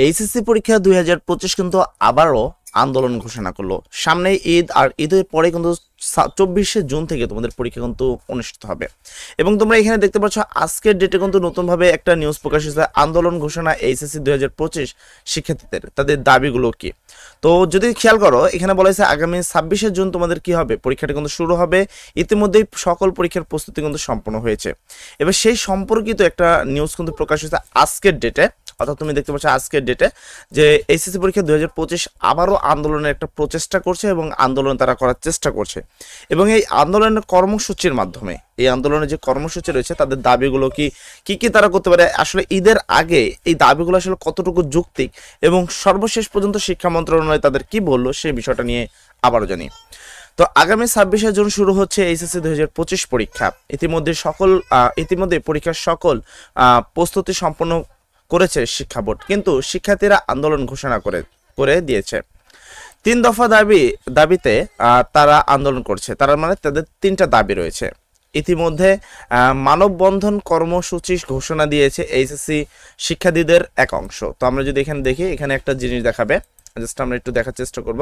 HSC পরীক্ষা 2025 কিন্তু আবারও আন্দোলন ঘোষণা করলো। সামনে ঈদ, আর ঈদের পরে কিন্তু 24শে জুন থেকে তোমাদের পরীক্ষা কিন্তু অনুষ্ঠিত হবে। এবং তোমরা এখানে দেখতে পাচ্ছ আজকের ডেটে কিন্তু নতুনভাবে একটা নিউজ প্রকাশ হয়েছে, আন্দোলন ঘোষণা এইচএসসি 2025 শিক্ষার্থীদের, তাদের দাবিগুলো কি। তো যদি খেয়াল করো এখানে বলা হয়েছে আগামী 26শে জুন তোমাদের কি হবে, পরীক্ষাটা কিন্তু শুরু হবে। ইতিমধ্যেই সকল পরীক্ষার প্রস্তুতি কিন্তু সম্পন্ন হয়েছে। এবার সেই সম্পর্কিত একটা নিউজ কিন্তু প্রকাশ হয়েছে আজকের ডেটে, অর্থাৎ তুমি দেখতে পাচ্ছ আজকের ডেটে যে এইচএসসি পরীক্ষা 2025 আবারও আন্দোলনের একটা প্রচেষ্টা করছে এবং আন্দোলন তারা করার চেষ্টা করছে। এবং এই আন্দোলনের কর্মসূচির মাধ্যমে, এই আন্দোলনের যে কর্মসূচি রয়েছে তাদের দাবিগুলো কি তারা করতে পারে, আসলে ঈদের আগে এই দাবিগুলো আসলে কতটুকু যৌক্তিক, এবং সর্বশেষ পর্যন্ত শিক্ষা মন্ত্রণালয় তাদের কি বললো সেই বিষয়টা নিয়ে আবারও জানি। তো আগামী 26শে জুন শুরু হচ্ছে এইচএসসি 2025 পরীক্ষা। ইতিমধ্যে পরীক্ষার সকল প্রস্তুতি সম্পন্ন করেছে শিক্ষা বোর্ড, কিন্তু শিক্ষার্থীরা আন্দোলন ঘোষণা করে দিয়েছে। 3 দফা দাবিতে তারা আন্দোলন করছে, তার মানে তাদের 3টা দাবি রয়েছে। ইতিমধ্যে মানববন্ধন কর্মসূচি ঘোষণা দিয়েছে এইচএসসি শিক্ষার্থীদের এক অংশ। তো আমরা যদি এখানে দেখি, এখানে একটা জিনিস দেখাবে, জাস্ট আমরা একটু দেখার চেষ্টা করব।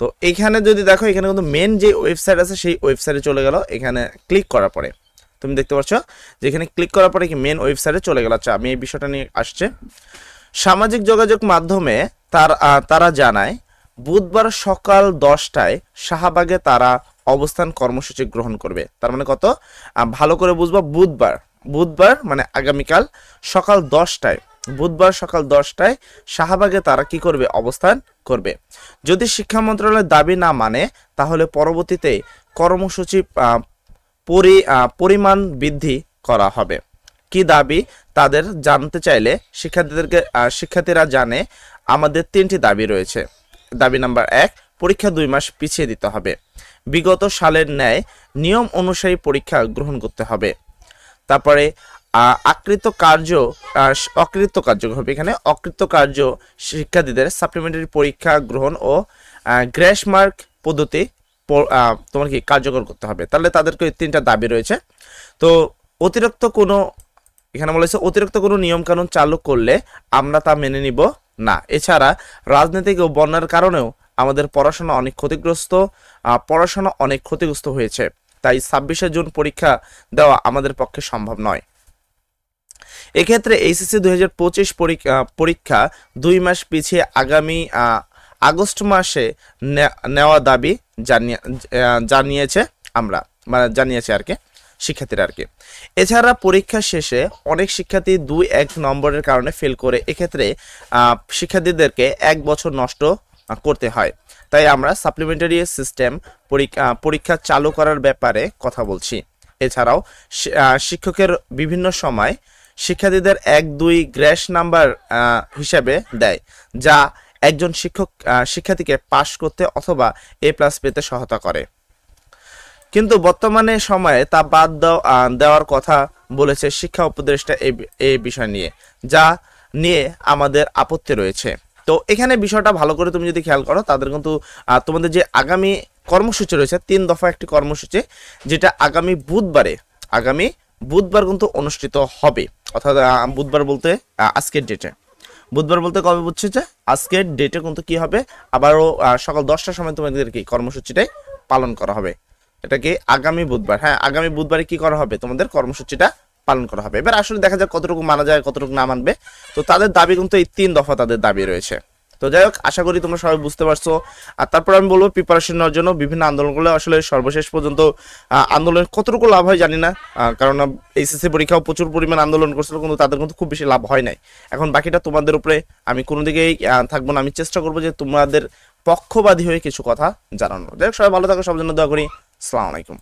তো এইখানে যদি দেখো, এখানে কিন্তু মেন যে ওয়েবসাইট আছে সেই ওয়েবসাইটে চলে গেল। এখানে ক্লিক করার পরে তুমি দেখতে পাচ্ছ যে এখানে ক্লিক করার পরে কি মেন ওয়েবসাইটে চলে গেল। আচ্ছা, আমি এই বিষয়টা নিয়ে আসছে। সামাজিক যোগাযোগ মাধ্যমে তারা জানায় বুধবার সকাল 10টায় শাহবাগে তারা অবস্থান কর্মসূচি গ্রহণ করবে। তার মানে কত, ভালো করে বুঝবা, বুধবার মানে আগামীকাল সকাল 10টায়, বুধবার সকাল 10টায় শাহবাগে তারা কি করবে, অবস্থান করবে। যদি শিক্ষা মন্ত্রণালয়ের দাবি না মানে তাহলে পরবর্তীতে কর্মসূচি পরিমাণ বৃদ্ধি করা হবে। কি দাবি তাদের জানতে চাইলে শিক্ষার্থীরা জানে আমাদের 3টি দাবি রয়েছে। দাবি নাম্বার 1, পরীক্ষা 2 মাস পিছিয়ে দিতে হবে। বিগত সালের ন্যায় নিয়ম অনুসারী পরীক্ষা গ্রহণ করতে হবে। তারপরে অকৃত কার্য শিক্ষার্থীদের সাপ্লিমেন্টারি পরীক্ষা গ্রহণ ও গ্রেস মার্ক পদ্ধতি তোমার কি কার্যকর করতে হবে। তাহলে তাদেরকে 3টা দাবি রয়েছে। তো এখানে বলেছে অতিরিক্ত কোনো নিয়ম কানুন চালু করলে আমরা তা মেনে নিব না। এছাড়া রাজনৈতিক ও বন্যার কারণেও আমাদের পড়াশোনা অনেক ক্ষতিগ্রস্ত হয়েছে, তাই 26শে জুন পরীক্ষা দেওয়া আমাদের পক্ষে সম্ভব নয়। এক্ষেত্রে এইচএসসি 2025 পরীক্ষা 2 মাস পিছিয়ে আগামী আগস্ট মাসে নেওয়া দাবি জানিয়েছে আর কি শিক্ষার্থীরা আর কি। এছাড়া পরীক্ষা শেষে অনেক শিক্ষার্থী 2-1 নম্বরের কারণে ফেল করে, এক্ষেত্রে শিক্ষার্থীদেরকে 1 বছর নষ্ট করতে হয়। তাই আমরা সাপ্লিমেন্টারি সিস্টেম পরীক্ষা চালু করার ব্যাপারে কথা বলছি। এছাড়াও শিক্ষকের বিভিন্ন সময় শিক্ষার্থীদের 1-2 গ্রেস নাম্বার হিসাবে দেয়, যা একজন শিক্ষার্থীকে পাস করতে অথবা A+ পেতে সহায়তা করে। কিন্তু বর্তমানে সময়ে তা বাদ দেওয়ার কথা বলেছে শিক্ষা উপদেষ্টা এই বিষয় নিয়ে, যা নিয়ে আমাদের আপত্তি রয়েছে। তো এখানে বিষয়টা ভালো করে তুমি যদি খেয়াল করো, তাদের কিন্তু তোমাদের যে আগামী কর্মসূচি রয়েছে 3 দফা একটি কর্মসূচি, যেটা আগামী বুধবার কিন্তু অনুষ্ঠিত হবে। অর্থাৎ বুধবার বলতে আজকের ডেটে, বুধবার বলতে কবে বুঝছে যে আজকের ডেটে কিন্তু কি হবে, আবারও সকাল 10টার সময় তোমাদের কি কর্মসূচিটাই পালন করা হবে। এটা কি আগামী বুধবার, হ্যাঁ আগামী বুধবারে কি করা হবে, তোমাদের কর্মসূচিটা পালন করা হবে। এবার আসলে দেখা যাক কতটুকু মানা যায়, কতটুকু না মানবে। তো তাদের দাবি কিন্তু এই 3 দফা তাদের দাবি রয়েছে। তো যাই হোক, আশা করি তোমরা সবাই বুঝতে পারছো। আর তারপর আমি বলবো প্রিপারেশন নেওয়ার জন্য বিভিন্ন আন্দোলনগুলো আসলে সর্বশেষ পর্যন্ত আন্দোলনের কতটুকু লাভ হয় জানি না, কারণ এইচএসসি পরীক্ষাও প্রচুর পরিমাণ আন্দোলন করছিল, কিন্তু তাদের কিন্তু খুব বেশি লাভ হয় নাই। এখন বাকিটা তোমাদের উপরে, আমি কোনো দিকেই থাকবো না, আমি চেষ্টা করবো যে তোমাদের পক্ষবাদী হয়ে কিছু কথা জানানো। যাই হোক, সবাই ভালো থাকো, সবার জন্য দোয়া করি। আসসালামু আলাইকুম।